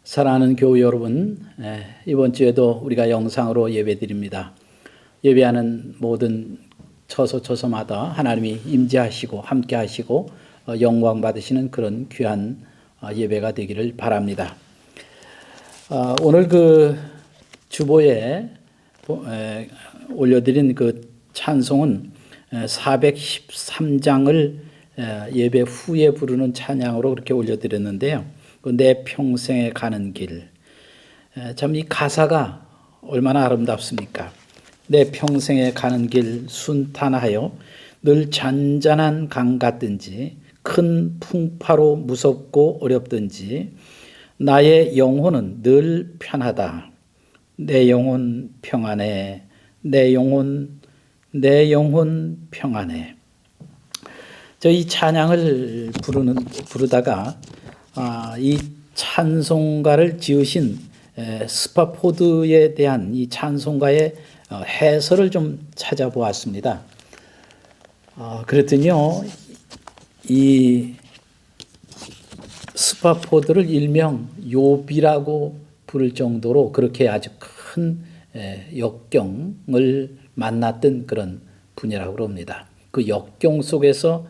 사랑하는 교우 여러분, 이번 주에도 우리가 영상으로 예배드립니다. 예배하는 모든 처소처소마다 하나님이 임재하시고 함께하시고 영광 받으시는 그런 귀한 예배가 되기를 바랍니다. 오늘 그 주보에 올려드린 그 찬송은 413장을 예배 후에 부르는 찬양으로 그렇게 올려드렸는데요. 내 평생에 가는 길. 참 이 가사가 얼마나 아름답습니까? 내 평생에 가는 길 순탄하여 늘 잔잔한 강 같든지 큰 풍파로 무섭고 어렵든지 나의 영혼은 늘 편하다. 내 영혼 평안해. 내 영혼 평안해. 저 이 찬양을 부르다가 이 찬송가를 지으신 스파포드에 대한 이 찬송가의 해설을 좀 찾아보았습니다. 그랬더니요, 이 스파포드를 일명 욥이라고 부를 정도로 그렇게 아주 큰 역경을 만났던 그런 분이라고 그럽니다. 그 역경 속에서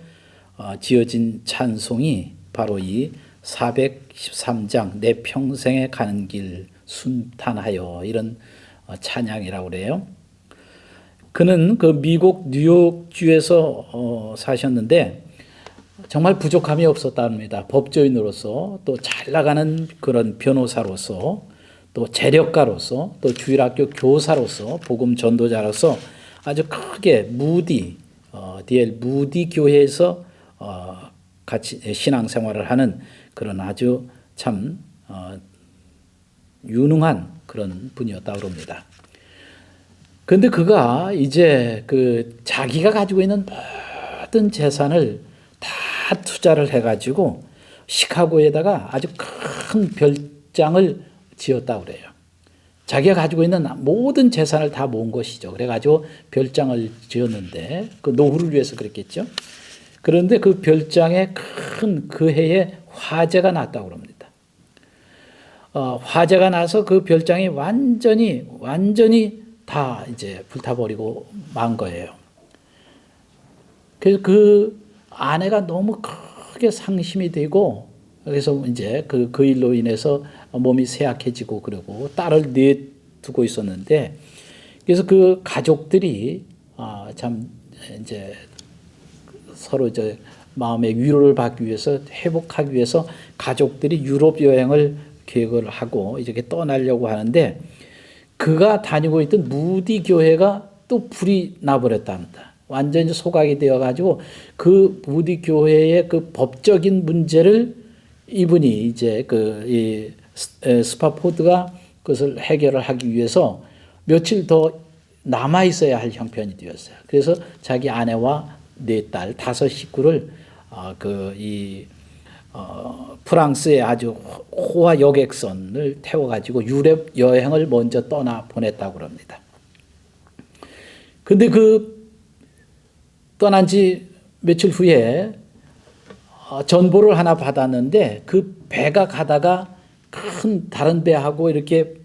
지어진 찬송이 바로 이 413장 내 평생에 가는 길 순탄하여 이런 찬양이라고 그래요. 그는 그 미국 뉴욕주에서 사셨는데 정말 부족함이 없었답니다. 법조인으로서 또 잘 나가는 그런 변호사로서 또 재력가로서 또 주일학교 교사로서 복음 전도자로서 아주 크게 D.L. 무디 교회에서 같이 신앙생활을 하는 그런 아주 참 유능한 그런 분이었다고 합니다. 그런데 그가 이제 그 자기가 가지고 있는 모든 재산을 다 투자를 해가지고 시카고에다가 아주 큰 별장을 지었다고 그래요. 자기가 가지고 있는 모든 재산을 다 모은 것이죠. 그래가지고 별장을 지었는데 그 노후를 위해서 그랬겠죠. 그런데 그 별장에 큰 그 해에 화재가 났다고 합니다. 화재가 나서 그 별장이 완전히 다 이제 불타버리고 만 거예요. 그래서 그 아내가 너무 크게 상심이 되고 그래서 이제 그 일로 인해서 몸이 쇠약해지고 그러고 딸을 내두고 있었는데 그래서 그 가족들이 참 이제 서로 이제 마음의 위로를 받기 위해서 회복하기 위해서 가족들이 유럽 여행을 계획을 하고 이렇게 떠나려고 하는데 그가 다니고 있던 무디 교회가 또 불이 나버렸답니다. 완전히 소각이 되어가지고 그 무디 교회의 그 법적인 문제를 이분이 이제 이 스파포드가 그것을 해결을 하기 위해서 며칠 더 남아 있어야 할 형편이 되었어요. 그래서 자기 아내와 네 딸, 5식구를 프랑스의 아주 호화 여객선을 태워가지고 유럽 여행을 먼저 떠나 보냈다고 합니다. 근데 그 떠난 지 며칠 후에 전보를 하나 받았는데 그 배가 가다가 큰 다른 배하고 이렇게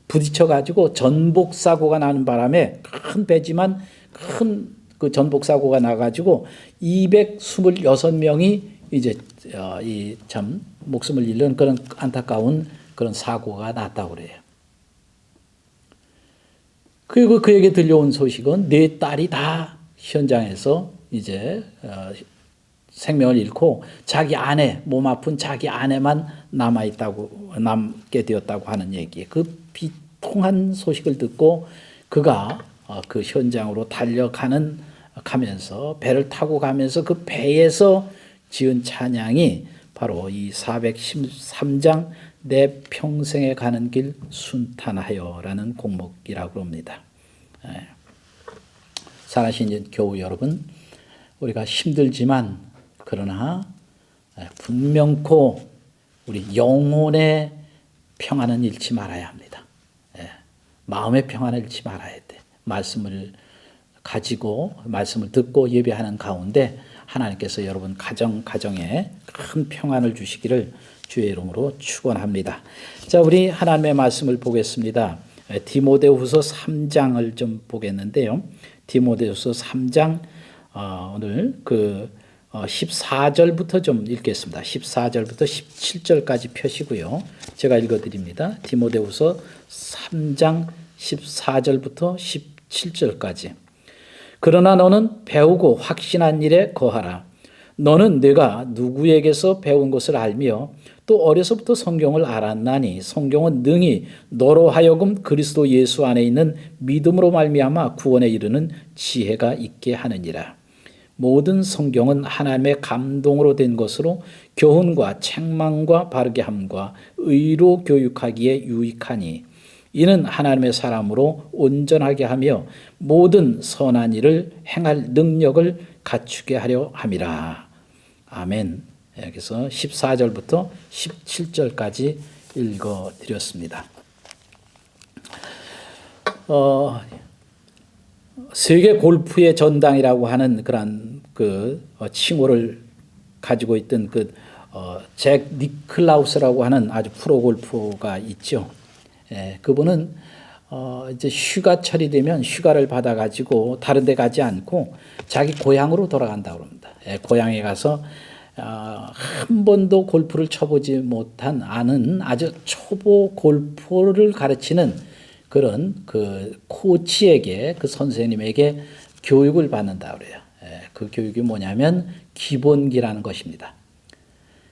부딪혀가지고 전복 사고가 나는 바람에 큰 배지만 큰 그 전복 사고가 나가지고 226명이 이제 이 참 목숨을 잃는 그런 안타까운 그런 사고가 났다고 그래요. 그리고 그에게 들려온 소식은 네 딸이 다 현장에서 이제 생명을 잃고 자기 아내, 몸 아픈 자기 아내만 남게 되었다고 하는 얘기예요. 그 비통한 소식을 듣고 그가 그 현장으로 가면서 배를 타고 가면서 그 배에서 지은 찬양이 바로 이 413장 내 평생에 가는 길 순탄하여라는 곡목이라고 합니다. 사랑하시는 교우 여러분, 우리가 힘들지만 그러나 분명코 우리 영혼의 평안은 잃지 말아야 합니다. 마음의 평안을 잃지 말아야 돼. 말씀을 가지고 말씀을 듣고 예배하는 가운데 하나님께서 여러분 가정에 큰 평안을 주시기를 주의 이름으로 축원합니다. 자, 우리 하나님의 말씀을 보겠습니다. 디모데후서 3장을 좀 보겠는데요. 디모데후서 3장 오늘 14절부터 좀 읽겠습니다. 14절부터 17절까지 펴시고요. 제가 읽어드립니다. 디모데후서 3장 14절부터 17절까지. 그러나 너는 배우고 확신한 일에 거하라. 너는 네가 누구에게서 배운 것을 알며 또 어려서부터 성경을 알았나니 성경은 능히 너로 하여금 그리스도 예수 안에 있는 믿음으로 말미암아 구원에 이르는 지혜가 있게 하느니라. 모든 성경은 하나님의 감동으로 된 것으로 교훈과 책망과 바르게 함과 의로 교육하기에 유익하니 이는 하나님의 사람으로 온전하게 하며 모든 선한 일을 행할 능력을 갖추게 하려 함이라. 아멘. 여기서 14절부터 17절까지 읽어드렸습니다. 세계 골프의 전당이라고 하는 그런 칭호를 가지고 있던 잭 니클라우스라고 하는 아주 프로 골퍼가 있죠. 그분은 이제 휴가철이 되면 휴가를 받아가지고 다른 데 가지 않고 자기 고향으로 돌아간다고 합니다. 고향에 가서 한 번도 골프를 쳐보지 못한 아는 아주 초보 골퍼를 가르치는 그런 코치에게, 선생님에게 교육을 받는다고 그래요. 그 교육이 뭐냐면 기본기라는 것입니다.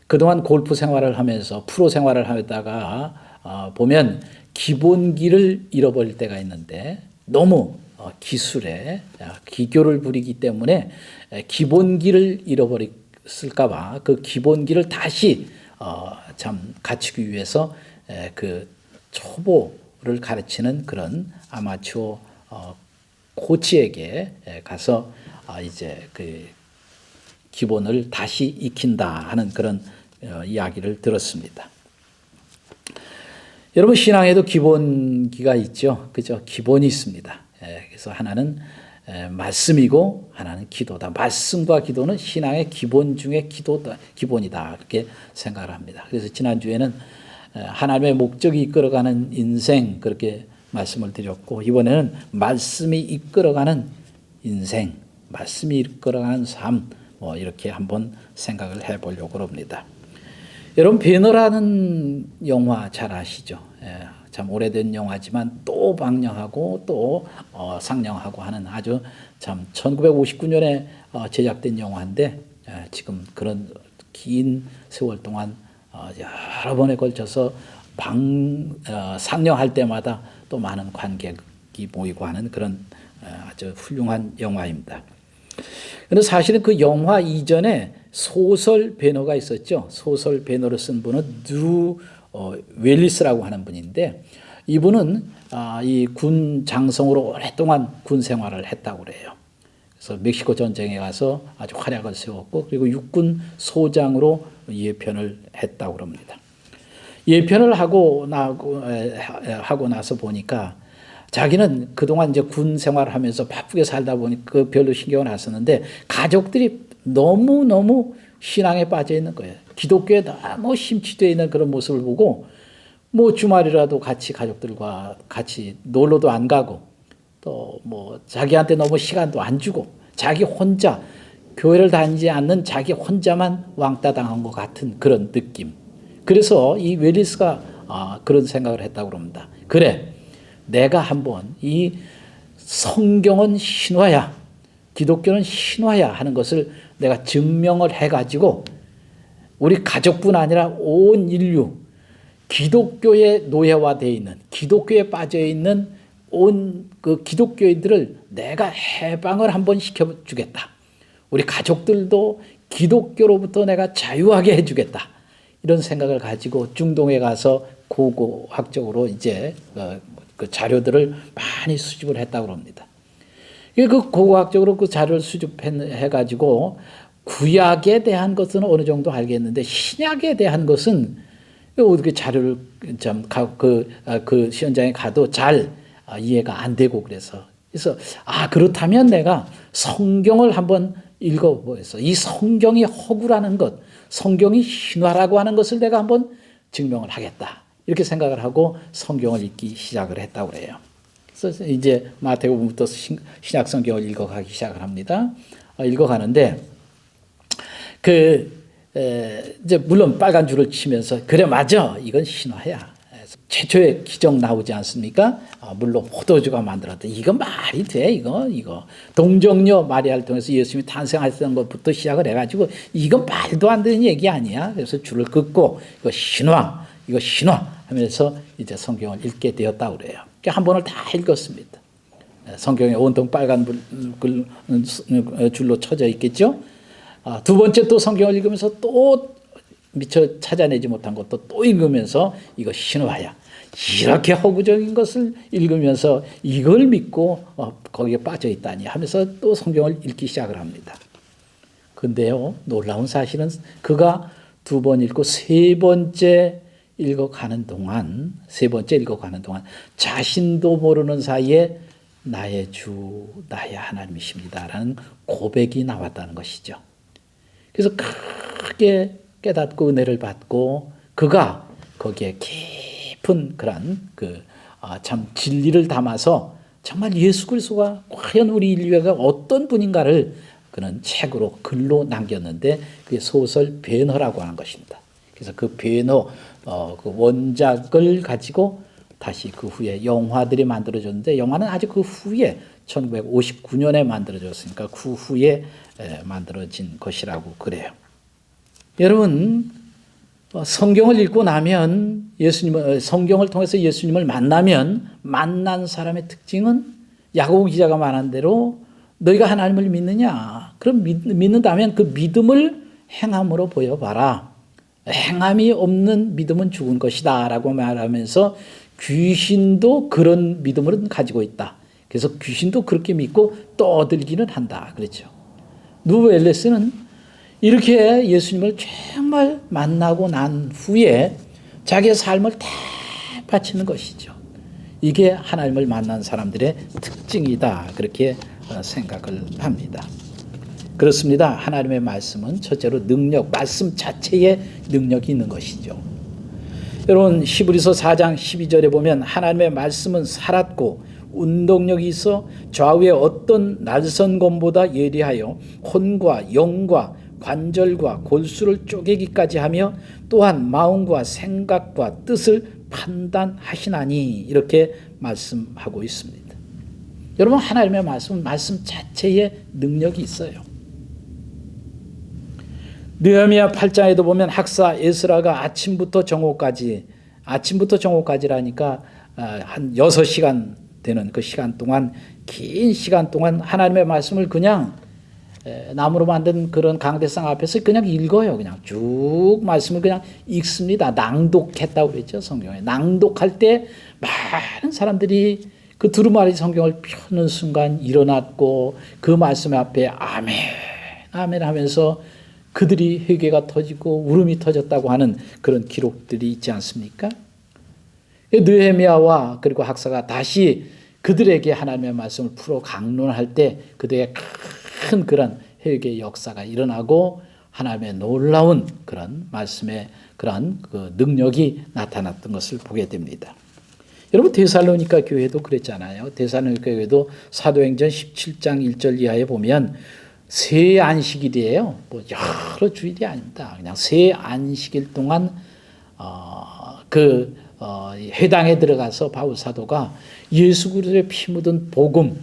그동안 골프 생활을 하면서 프로 생활을 하다가 보면 기본기를 잃어버릴 때가 있는데 너무 기술에 기교를 부리기 때문에 기본기를 잃어버렸을까 봐 그 기본기를 다시 참 갖추기 위해서 초보를 가르치는 그런 아마추어 코치에게 가서 이제 기본을 다시 익힌다 하는 그런 이야기를 들었습니다. 여러분, 신앙에도 기본기가 있죠. 그죠? 기본이 있습니다. 그래서 하나는 말씀이고 하나는 기도다. 말씀과 기도는 신앙의 기본 중에 기본이다. 그렇게 생각을 합니다. 그래서 지난주에는 하나님의 목적이 이끌어가는 인생 그렇게 말씀을 드렸고, 이번에는 말씀이 이끌어가는 인생, 말씀이 이끌어가는 삶, 이렇게 한번 생각을 해보려고 합니다. 여러분, 배너라는 영화 잘 아시죠? 참 오래된 영화지만 또 방영하고 또 상영하고 하는 아주 참 1959년에 제작된 영화인데 지금 그런 긴 세월 동안 여러 번에 걸쳐서 상영할 때마다 또 많은 관객이 모이고 하는 그런 아주 훌륭한 영화입니다. 그런데 사실은 그 영화 이전에 소설 배너가 있었죠. 소설 배너를 쓴 분은 뉴 웰리스라고 하는 분인데, 이분은 이 군 장성으로 오랫동안 군 생활을 했다고 그래요. 그래서 멕시코 전쟁에 가서 아주 활약을 세웠고, 그리고 육군 소장으로 예편을 했다고 합니다. 예편을 하고 나서 보니까 자기는 그동안 이제 군 생활을 하면서 바쁘게 살다 보니까 별로 신경을 안 썼는데 가족들이 너무너무 신앙에 빠져 있는 거예요. 기독교에 너무 심취되어 있는 그런 모습을 보고 주말이라도 같이 가족들과 같이 놀러도 안 가고 또 자기한테 너무 시간도 안 주고 자기 혼자 교회를 다니지 않는 자기 혼자만 왕따 당한 것 같은 그런 느낌. 그래서 이 웰리스가 그런 생각을 했다고 합니다. 그래, 내가 한번 이 성경은 신화야, 기독교는 신화야 하는 것을 내가 증명을 해가지고 우리 가족뿐 아니라 온 인류, 기독교에 노예화되어 있는, 기독교에 빠져 있는 온 기독교인들을 내가 해방을 한번 시켜주겠다. 우리 가족들도 기독교로부터 내가 자유하게 해주겠다. 이런 생각을 가지고 중동에 가서 고고학적으로 이제 그 자료들을 많이 수집을 했다고 합니다. 그 고고학적으로 그 자료를 수집해가지고 구약에 대한 것은 어느 정도 알겠는데 신약에 대한 것은 어떻게 자료를 그 시험장에 가도 잘 이해가 안 되고 그래서 그렇다면 내가 성경을 한번 읽어보겠어. 이 성경이 허구라는 것, 성경이 신화라고 하는 것을 내가 한번 증명을 하겠다. 이렇게 생각을 하고 성경을 읽기 시작을 했다고 해요. 그래서 이제 마태복음부터 신약 성경을 읽어가기 시작을 합니다. 읽어가는데 이제 물론 빨간 줄을 치면서 그래 맞아 이건 신화야. 최초의 기적 나오지 않습니까? 물론 포도주가 만들었다. 이거 말이 돼 이거 동정녀 마리아를 통해서 예수님이 탄생하셨던 것부터 시작을 해가지고 이건 말도 안 되는 얘기 아니야. 그래서 줄을 긋고 이거 신화 하면서 이제 성경을 읽게 되었다고 그래요. 한 번을 다 읽었습니다. 성경에 온통 빨간 줄로 쳐져 있겠죠. 두 번째 또 성경을 읽으면서 또 미처 찾아내지 못한 것도 또 읽으면서 이거 신화야. 이렇게 허구적인 것을 읽으면서 이걸 믿고 거기에 빠져 있다니 하면서 또 성경을 읽기 시작을 합니다. 근데요, 놀라운 사실은 그가 두 번 읽고 세 번째 읽어가는 동안 자신도 모르는 사이에 나의 주, 나의 하나님이십니다라는 고백이 나왔다는 것이죠. 그래서 크게 깨닫고 은혜를 받고 그가 거기에 깊은 그런 참 진리를 담아서 정말 예수 그리스도가 과연 우리 인류가 어떤 분인가를 그는 책으로 글로 남겼는데 그게 소설 배너라고 하는 것입니다. 그래서 그 배너 그 원작을 가지고 다시 그 후에 영화들이 만들어졌는데 영화는 아주 그 후에 1959년에 만들어졌으니까 그 후에 만들어진 것이라고 그래요. 여러분 성경을 읽고 나면 성경을 통해서 예수님을 만나면 만난 사람의 특징은 야고보 기자가 말한 대로 너희가 하나님을 믿느냐? 그럼 믿는다면 그 믿음을 행함으로 보여봐라. 행함이 없는 믿음은 죽은 것이다 라고 말하면서 귀신도 그런 믿음을 가지고 있다. 그래서 귀신도 그렇게 믿고 떠들기는 한다. 그렇죠. 누브엘레스는 이렇게 예수님을 정말 만나고 난 후에 자기의 삶을 다 바치는 것이죠. 이게 하나님을 만난 사람들의 특징이다. 그렇게 생각을 합니다. 그렇습니다. 하나님의 말씀은 첫째로 말씀 자체에 능력이 있는 것이죠. 여러분 히브리서 4장 12절에 보면 하나님의 말씀은 살았고 운동력이 있어 좌우의 어떤 날선 검보다 예리하여 혼과 영과 관절과 골수를 쪼개기까지 하며 또한 마음과 생각과 뜻을 판단하시나니 이렇게 말씀하고 있습니다. 여러분 하나님의 말씀은 말씀 자체에 능력이 있어요. 느헤미야 8장에도 보면 학사 에스라가 아침부터 정오까지라니까 한 6시간 되는 그 시간 동안 긴 시간 동안 하나님의 말씀을 그냥 나무로 만든 그런 강대상 앞에서 그냥 읽어요. 그냥 쭉 말씀을 그냥 읽습니다. 낭독했다고 그랬죠. 성경에. 낭독할 때 많은 사람들이 그 두루마리 성경을 펴는 순간 일어났고 그 말씀 앞에 아멘 아멘 하면서 그들이 회개가 터지고 울음이 터졌다고 하는 그런 기록들이 있지 않습니까? 느헤미야와 그리고 학사가 다시 그들에게 하나님의 말씀을 풀어 강론할 때 그들의 큰 그런 회개의 역사가 일어나고 하나님의 놀라운 그런 말씀의 그런 그 능력이 나타났던 것을 보게 됩니다. 여러분 데살로니가 교회도 그랬잖아요. 데살로니가 교회도 사도행전 17장 1절 이하에 보면 새 안식일이에요. 뭐 여러 주일이 아닙니다. 그냥 새 안식일 동안 회당에 들어가서 바울 사도가 예수 그리스도의 피 묻은 복음,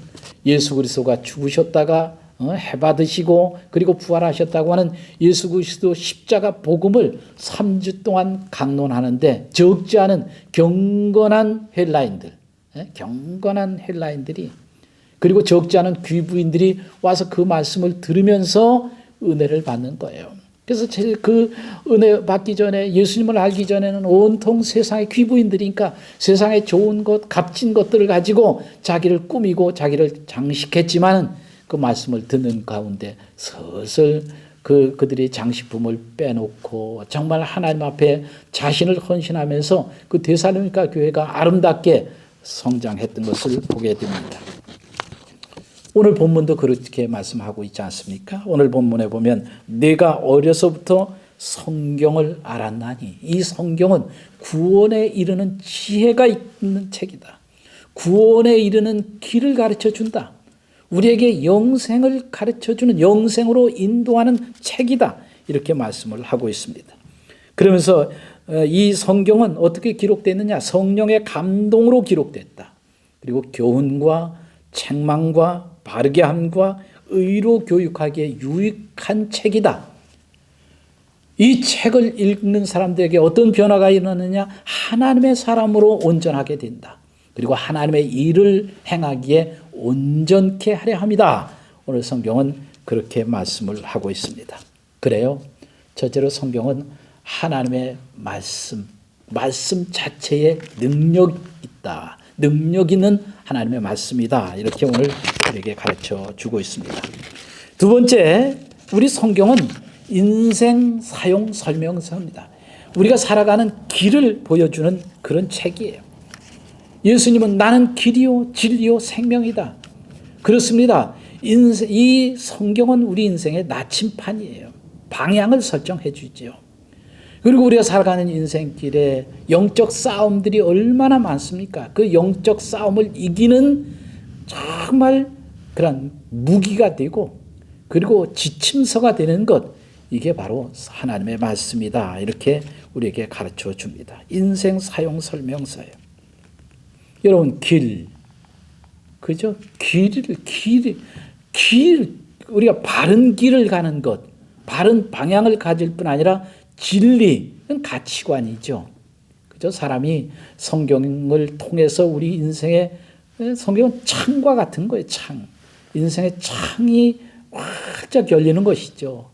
예수 그리스도가 죽으셨다가 해받으시고 그리고 부활하셨다고 하는 예수 그리스도 십자가 복음을 3주 동안 강론하는데 적지 않은 경건한 헬라인들이 그리고 적지 않은 귀부인들이 와서 그 말씀을 들으면서 은혜를 받는 거예요. 그래서 그 은혜 받기 전에 예수님을 알기 전에는 온통 세상의 귀부인들이니까 세상의 좋은 것, 값진 것들을 가지고 자기를 꾸미고 자기를 장식했지만 그 말씀을 듣는 가운데 슬슬 그들이 장식품을 빼놓고 정말 하나님 앞에 자신을 헌신하면서 그 데살로니가 교회가 아름답게 성장했던 것을 보게 됩니다. 오늘 본문도 그렇게 말씀하고 있지 않습니까? 오늘 본문에 보면 내가 어려서부터 성경을 알았나니 이 성경은 구원에 이르는 지혜가 있는 책이다. 구원에 이르는 길을 가르쳐 준다. 우리에게 영생을 가르쳐 주는 영생으로 인도하는 책이다. 이렇게 말씀을 하고 있습니다. 그러면서 이 성경은 어떻게 기록됐느냐? 성령의 감동으로 기록됐다. 그리고 교훈과 책망과 바르게 함과 의로 교육하기에 유익한 책이다. 이 책을 읽는 사람들에게 어떤 변화가 일어나느냐? 하나님의 사람으로 온전하게 된다. 그리고 하나님의 일을 행하기에 온전케 하려 합니다. 오늘 성경은 그렇게 말씀을 하고 있습니다. 그래요. 첫째로 성경은 하나님의 말씀 자체에 능력이 있다. 능력 있는 하나님의 말씀이다. 이렇게 오늘 우리에게 가르쳐 주고 있습니다. 두 번째, 우리 성경은 인생 사용 설명서입니다. 우리가 살아가는 길을 보여주는 그런 책이에요. 예수님은 나는 길이요 진리요 생명이다. 그렇습니다. 이 성경은 우리 인생의 나침판이에요. 방향을 설정해 주죠. 그리고 우리가 살아가는 인생길에 영적 싸움들이 얼마나 많습니까? 그 영적 싸움을 이기는 정말 그런 무기가 되고 그리고 지침서가 되는 것, 이게 바로 하나님의 말씀이다. 이렇게 우리에게 가르쳐 줍니다. 인생 사용 설명서예요. 여러분, 그죠? 우리가 바른 길을 가는 것, 바른 방향을 가질 뿐 아니라 진리는 가치관이죠. 그죠? 사람이 성경을 통해서 우리 인생의 성경은 창과 같은 거예요. 창. 인생의 창이 활짝 열리는 것이죠.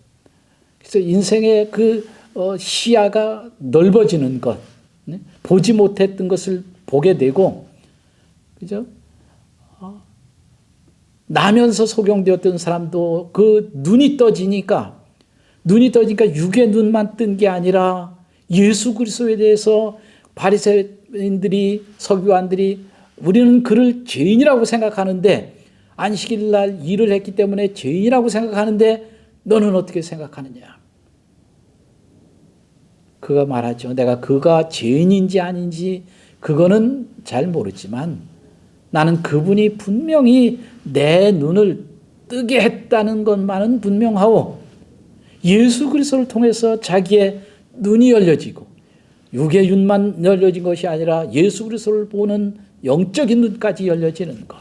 그래서 인생의 그 시야가 넓어지는 것, 보지 못했던 것을 보게 되고, 그죠? 나면서 소경되었던 사람도 그 눈이 떠지니까 육의 눈만 뜬 게 아니라 예수 그리스도에 대해서 바리새인들이 서기관들이 우리는 그를 죄인이라고 생각하는데 안식일 날 일을 했기 때문에 죄인이라고 생각하는데 너는 어떻게 생각하느냐? 그가 말하죠. 내가 그가 죄인인지 아닌지 그거는 잘 모르지만 나는 그분이 분명히 내 눈을 뜨게 했다는 것만은 분명하고 예수 그리스도를 통해서 자기의 눈이 열려지고 육의 눈만 열려진 것이 아니라 예수 그리스도를 보는 영적인 눈까지 열려지는 것.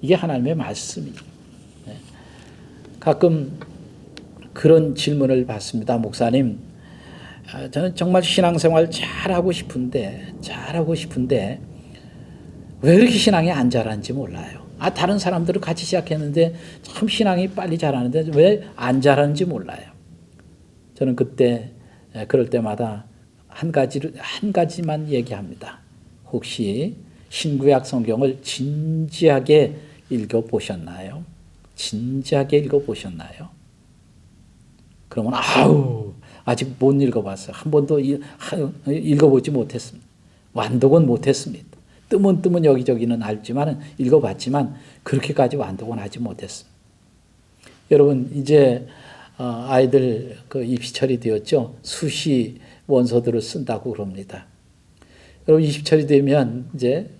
이게 하나님의 말씀이에요. 가끔 그런 질문을 받습니다. 목사님, 저는 정말 신앙생활 잘하고 싶은데 왜 이렇게 신앙이 안 자라는지 몰라요. 다른 사람들은 같이 시작했는데 참 신앙이 빨리 자라는데 왜 안 자라는지 몰라요. 저는 그럴 때마다 한 가지만 얘기합니다. 혹시 신구약 성경을 진지하게 읽어보셨나요? 그러면 아직 못 읽어봤어요. 한 번도 읽어보지 못했습니다. 완독은 못했습니다. 뜨문 여기저기는 알지만 읽어봤지만 그렇게까지 완독은 하지 못했습니다. 여러분, 이제 아이들 그 입시철이 되었죠. 수시 원서들을 쓴다고 그럽니다. 여러분, 입시철이 되면 이제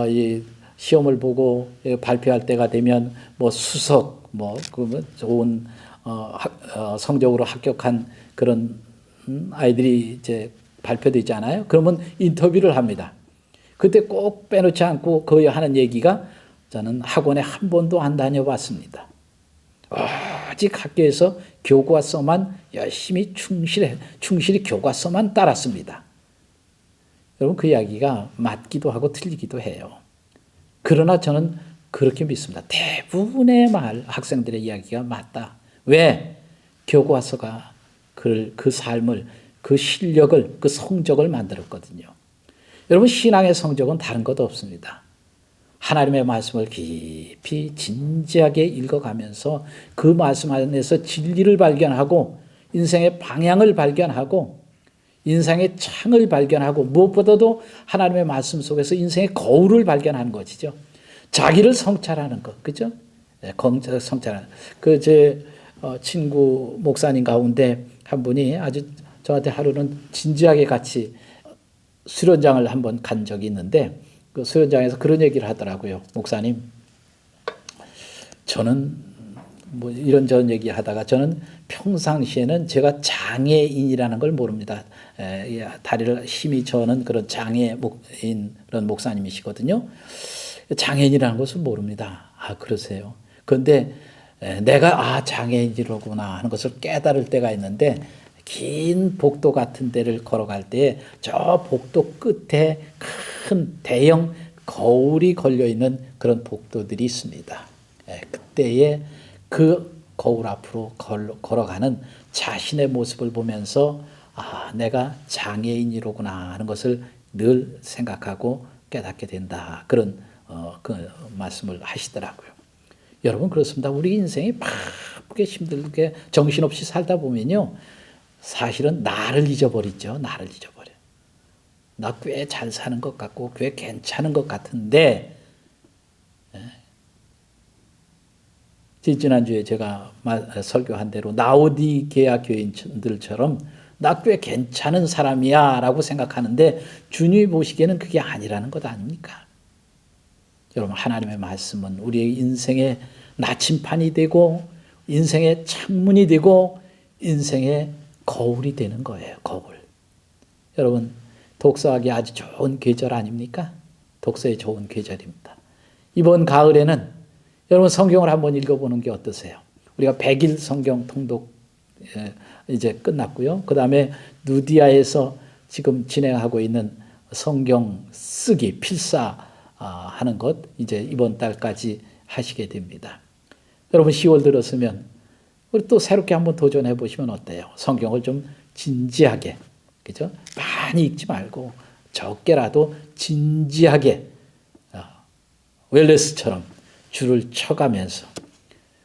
이 시험을 보고 발표할 때가 되면 뭐 수석 그러면 좋은 성적으로 합격한 그런 아이들이 이제 발표되잖아요. 그러면 인터뷰를 합니다. 그때 꼭 빼놓지 않고 거의 하는 얘기가 저는 학원에 한 번도 안 다녀봤습니다. 오직 학교에서 교과서만 열심히 충실히 교과서만 따랐습니다. 여러분, 그 이야기가 맞기도 하고 틀리기도 해요. 그러나 저는 그렇게 믿습니다. 대부분의 학생들의 이야기가 맞다. 왜? 교과서가 그 삶을, 그 실력을, 그 성적을 만들었거든요. 여러분, 신앙의 성적은 다른 것도 없습니다. 하나님의 말씀을 깊이 진지하게 읽어가면서 그 말씀 안에서 진리를 발견하고 인생의 방향을 발견하고 인생의 창을 발견하고 무엇보다도 하나님의 말씀 속에서 인생의 거울을 발견하는 것이죠. 자기를 성찰하는 것, 그죠? 네, 성찰하는. 제 친구 목사님 가운데 한 분이 아주 저한테 하루는 진지하게 같이 수련장을 한번 간 적이 있는데 그 수련장에서 그런 얘기를 하더라고요. 목사님, 저는 뭐 이런저런 얘기하다가 저는 평상시에는 제가 장애인이라는 걸 모릅니다. 다리를 힘이 저는 그런 장애인 그런 목사님이시거든요. 장애인이라는 것을 모릅니다. 아, 그러세요. 그런데 내가 장애인이로구나 하는 것을 깨달을 때가 있는데 긴 복도 같은 데를 걸어갈 때 저 복도 끝에 큰 대형 거울이 걸려있는 그런 복도들이 있습니다. 그때에 그 거울 앞으로 걸어가는 자신의 모습을 보면서 내가 장애인이로구나 하는 것을 늘 생각하고 깨닫게 된다. 그런 그 말씀을 하시더라고요. 여러분 그렇습니다. 우리 인생이 바쁘게 힘들게 정신없이 살다 보면요. 사실은 나를 잊어버리죠. 나를 잊어버려. 나 꽤 잘 사는 것 같고 꽤 괜찮은 것 같은데 지난주에 제가 설교한 대로 라오디게아 교인들처럼 나 꽤 괜찮은 사람이야 라고 생각하는데 주님이 보시기에는 그게 아니라는 것 아닙니까? 여러분 하나님의 말씀은 우리의 인생의 나침판이 되고 인생의 창문이 되고 인생의 거울이 되는 거예요. 거울. 여러분 독서하기 아주 좋은 계절 아닙니까? 독서에 좋은 계절입니다. 이번 가을에는 여러분 성경을 한번 읽어보는 게 어떠세요? 우리가 100일 성경 통독 이제 끝났고요. 그 다음에 누디아에서 지금 진행하고 있는 성경 쓰기 필사하는 것 이제 이번 달까지 하시게 됩니다. 여러분 10월 들었으면 우리 또 새롭게 한번 도전해 보시면 어때요? 성경을 좀 진지하게, 그죠? 많이 읽지 말고 적게라도 진지하게 웰레스처럼 줄을 쳐가면서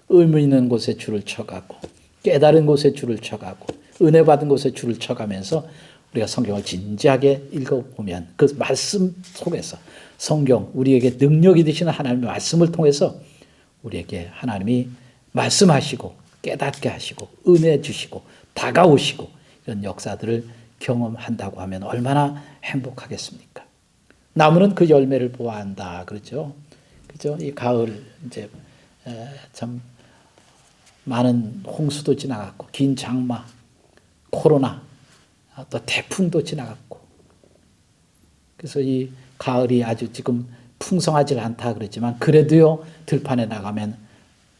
의미 있는 곳에 줄을 쳐가고 깨달은 곳에 줄을 쳐가고 은혜 받은 곳에 줄을 쳐가면서 우리가 성경을 진지하게 읽어보면 그 말씀 속에서 성경 우리에게 능력이 되시는 하나님의 말씀을 통해서 우리에게 하나님이 말씀하시고 깨닫게 하시고 은혜 주시고 다가오시고 이런 역사들을 경험한다고 하면 얼마나 행복하겠습니까? 나무는 그 열매를 보아한다. 그렇죠? 그죠? 이 가을 이제 참 많은 홍수도 지나갔고 긴 장마, 코로나, 또 태풍도 지나갔고 그래서 이 가을이 아주 지금 풍성하지 않다 그랬지만 그래도요 들판에 나가면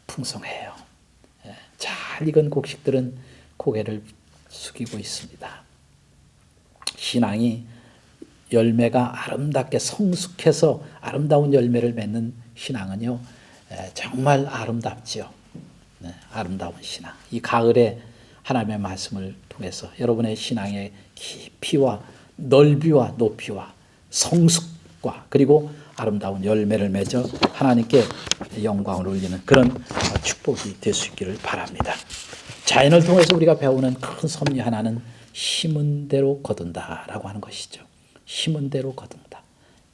풍성해요. 잘 익은 곡식들은 고개를 숙이고 있습니다. 신앙이 열매가 아름답게 성숙해서 아름다운 열매를 맺는 신앙은요 정말 아름답지요. 아름다운 신앙. 이 가을에 하나님의 말씀을 통해서 여러분의 신앙의 깊이와 넓이와 높이와 성숙과 그리고 아름다운 열매를 맺어 하나님께 영광을 올리는 그런 축복이 될 수 있기를 바랍니다. 자연을 통해서 우리가 배우는 큰 섭리 하나는 심은 대로 거둔다라고 하는 것이죠. 심은 대로 거둔다.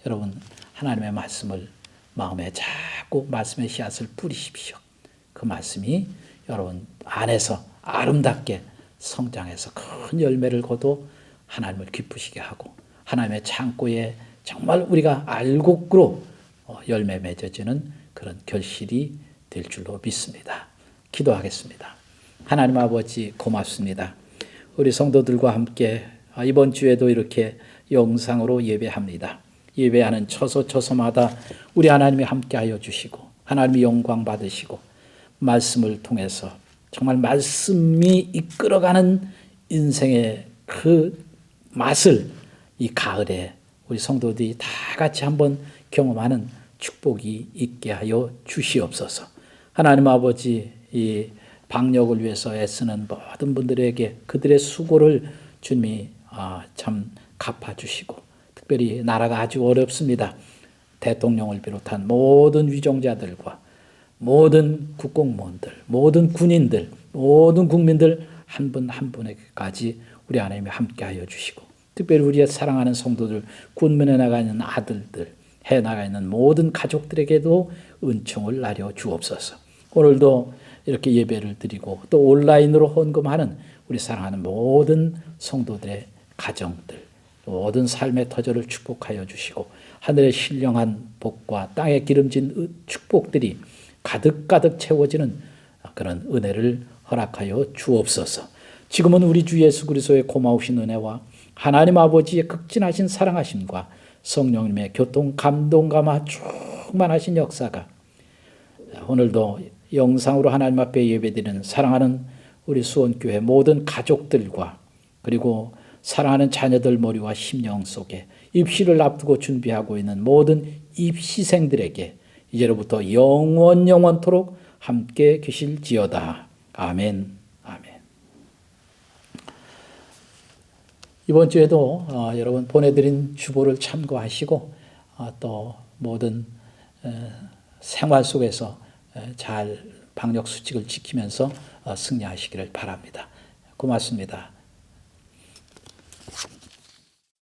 여러분 하나님의 말씀을 마음에 자꾸 말씀의 씨앗을 뿌리십시오. 그 말씀이 여러분 안에서 아름답게 성장해서 큰 열매를 거둬 하나님을 기쁘시게 하고 하나님의 창고에 정말 우리가 알곡으로 열매 맺어지는 그런 결실이 될 줄로 믿습니다. 기도하겠습니다. 하나님 아버지 고맙습니다. 우리 성도들과 함께 이번 주에도 이렇게 영상으로 예배합니다. 예배하는 처소처소마다 우리 하나님이 함께하여 주시고 하나님이 영광 받으시고 말씀을 통해서 정말 말씀이 이끌어가는 인생의 그 맛을 이 가을에 우리 성도들이 다 같이 한번 경험하는 축복이 있게 하여 주시옵소서. 하나님 아버지 이 방역을 위해서 애쓰는 모든 분들에게 그들의 수고를 주님이 참 갚아주시고 특별히 나라가 아주 어렵습니다. 대통령을 비롯한 모든 위정자들과 모든 국공무원들, 모든 군인들, 모든 국민들 한 분 한 분에게까지 우리 하나님이 함께하여 주시고 특별히 우리의 사랑하는 성도들, 군문에 나가 있는 아들들, 해나가 있는 모든 가족들에게도 은총을 나려 주옵소서. 오늘도 이렇게 예배를 드리고 또 온라인으로 헌금하는 우리 사랑하는 모든 성도들의 가정들, 모든 삶의 터전을 축복하여 주시고 하늘의 신령한 복과 땅에 기름진 축복들이 가득가득 채워지는 그런 은혜를 허락하여 주옵소서. 지금은 우리 주 예수 그리스도의 고마우신 은혜와 하나님 아버지의 극진하신 사랑하심과 성령님의 교통 감동 감화 충만하신 역사가 오늘도 영상으로 하나님 앞에 예배드리는 사랑하는 우리 수원교회 모든 가족들과 그리고 사랑하는 자녀들 머리와 심령 속에 입시를 앞두고 준비하고 있는 모든 입시생들에게 이제로부터 영원토록 함께 계실지어다. 아멘. 아멘. 이번 주에도 여러분 보내드린 주보를 참고하시고 또 모든 생활 속에서 잘 방역 수칙을 지키면서 승리하시기를 바랍니다. 고맙습니다.